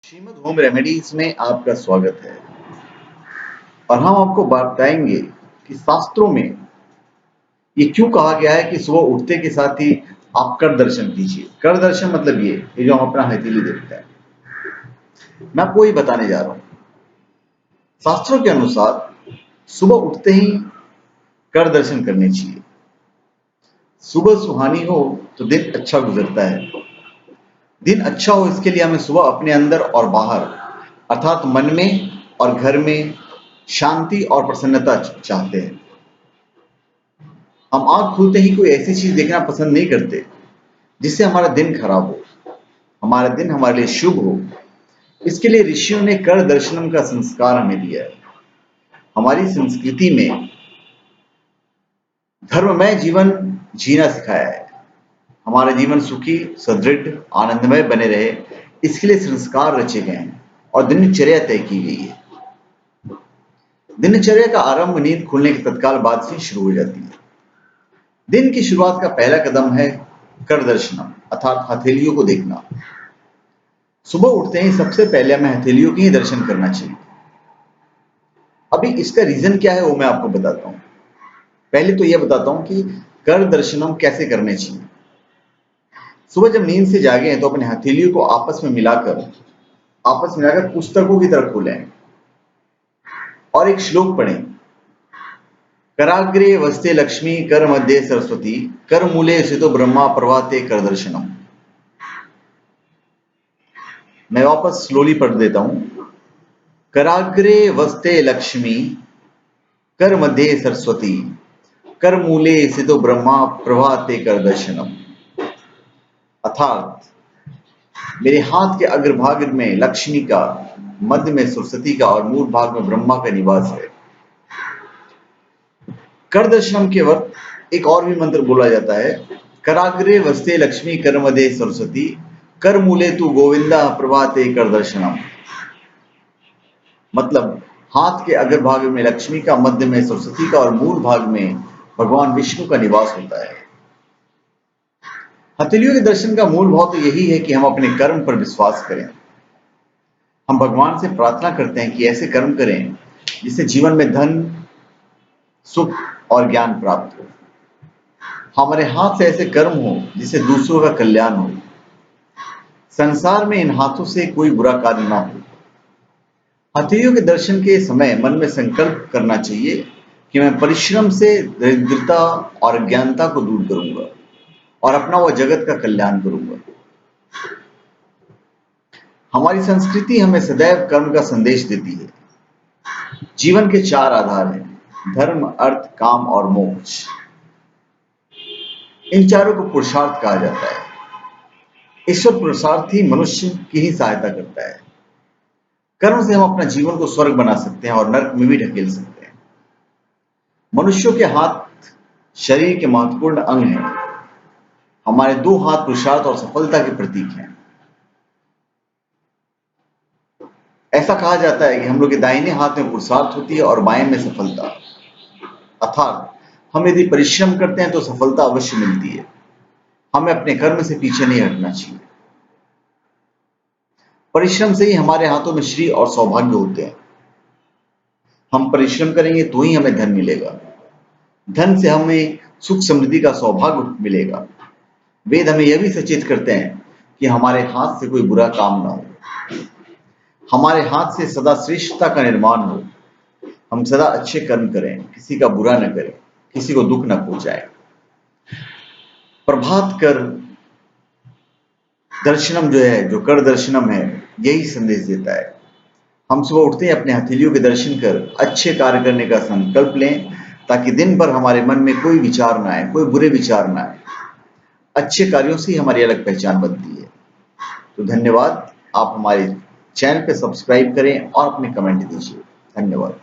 Shrimad home remedies में आपका स्वागत है और हम आपको बताएंगे कि शास्त्रों में ये क्यों कहा गया है कि सुबह उठते के साथ ही आप कर दर्शन कीजिए। कर दर्शन मतलब ये जो हम अपना हथेली देखते हैं। मैं आपको ये बताने जा रहा हूं। शास्त्रों के अनुसार सुबह उठते ही कर दर्शन करने चाहिए। सुबह सुहानी हो तो दिन अच्छा गुजरता है। दिन अच्छा हो इसके लिए हमें सुबह अपने अंदर और बाहर अर्थात मन में और घर में शांति और प्रसन्नता चाहते हैं। हम आंख खुलते ही कोई ऐसी चीज देखना पसंद नहीं करते जिससे हमारा दिन खराब हो, हमारा दिन हमारे लिए शुभ हो। इसके लिए ऋषियों ने कर दर्शनम का संस्कार हमें दिया है। हमारी संस्कृति में धर्ममय जीवन जीना सिखाया है। हमारा जीवन सुखी, सुदृढ़, आनंदमय बने रहे, इसके लिए संस्कार रचे गए हैं और दिनचर्या तय की गई है। दिनचर्या का आरंभ नींद खुलने के तत्काल बाद से शुरू हो जाती है। दिन की शुरुआत का पहला कदम है कर दर्शनम अर्थात हथेलियों को देखना। सुबह उठते ही सबसे पहले हमें हथेलियों के ही दर्शन करना चाहिए। अभी इसका रीजन क्या है वो मैं आपको बताता हूं। पहले तो यह बताता हूं कि कर दर्शनम कैसे करने चाहिए। सुबह जब नींद से जागे हैं तो अपने हथेलियों को आपस में मिलाकर पुस्तकों की तरह खोलें और एक श्लोक पढ़ें। कराग्रे वस्ते लक्ष्मी कर मध्ये सरस्वती कर मूले स्थितो ब्रह्मा प्रभाते कर दर्शनम। मैं वापस स्लोली पढ़ देता हूं। कराग्रे वस्ते लक्ष्मी कर मध्ये सरस्वती कर मूले स्थितो ब्रह्मा प्रभाते कर दर्शनम। अर्थात मेरे हाथ के अग्रभाग में लक्ष्मी का, मध्य में सरस्वती का और मूल भाग में ब्रह्मा का निवास है। कर दर्शनम के वक्त एक और भी मंत्र बोला जाता है। कराग्रे वस्ते लक्ष्मी कर मध्ये सरस्वती कर मूले तू गोविंदा प्रभाते कर दर्शनम। मतलब हाथ के अग्रभाग में लक्ष्मी का, मध्य में सरस्वती का और मूल भाग में भगवान विष्णु का निवास होता है। हथेलियों के दर्शन का मूल भाव तो यही है कि हम अपने कर्म पर विश्वास करें। हम भगवान से प्रार्थना करते हैं कि ऐसे कर्म करें जिससे जीवन में धन, सुख और ज्ञान प्राप्त हो। हमारे हाथ से ऐसे कर्म हो जिससे दूसरों का कल्याण हो। संसार में इन हाथों से कोई बुरा कार्य ना हो। हथेलियों के दर्शन के समय मन में संकल्प करना चाहिए कि मैं परिश्रम से दरिद्रता और अज्ञानता को दूर करूंगा और अपना वह जगत का कल्याण करूंगा। हमारी संस्कृति हमें सदैव कर्म का संदेश देती है। जीवन के चार आधार हैं, धर्म, अर्थ, काम और मोक्ष। इन चारों को पुरुषार्थ कहा जाता है। ईश्वर पुरुषार्थ ही मनुष्य की ही सहायता करता है। कर्म से हम अपना जीवन को स्वर्ग बना सकते हैं और नरक में भी ढकेल सकते हैं। मनुष्यों के हाथ शरीर के महत्वपूर्ण अंग हैं। हमारे दो हाथ पुरुषार्थ और सफलता के प्रतीक हैं। ऐसा कहा जाता है कि हम लोग के दाहिने हाथ में पुरुषार्थ होती है और बाएं में सफलता। अर्थात हम यदि परिश्रम करते हैं तो सफलता अवश्य मिलती है। हमें अपने कर्म से पीछे नहीं हटना चाहिए। परिश्रम से ही हमारे हाथों में श्री और सौभाग्य होते हैं। हम परिश्रम करेंगे तो ही हमें धन मिलेगा। धन से हमें सुख समृद्धि का सौभाग्य मिलेगा। वेद हमें यह भी सचेत करते हैं कि हमारे हाथ से कोई बुरा काम ना हो। हमारे हाथ से सदा श्रेष्ठता का निर्माण हो। हम सदा अच्छे कर्म करें, किसी का बुरा न करें, किसी को दुख न पहुंचाएं। प्रभात कर दर्शनम जो कर दर्शनम है, यही संदेश देता है। हम सुबह उठते ही अपने हथेलियों के दर्शन कर अच्छे कार्य करने का संकल्प लें ताकि दिन भर हमारे मन में कोई विचार ना आए, कोई बुरे विचार ना आए। अच्छे कार्यों से ही हमारी अलग पहचान बनती है। तो धन्यवाद। आप हमारे चैनल पे सब्सक्राइब करें और अपने कमेंट दीजिए। धन्यवाद।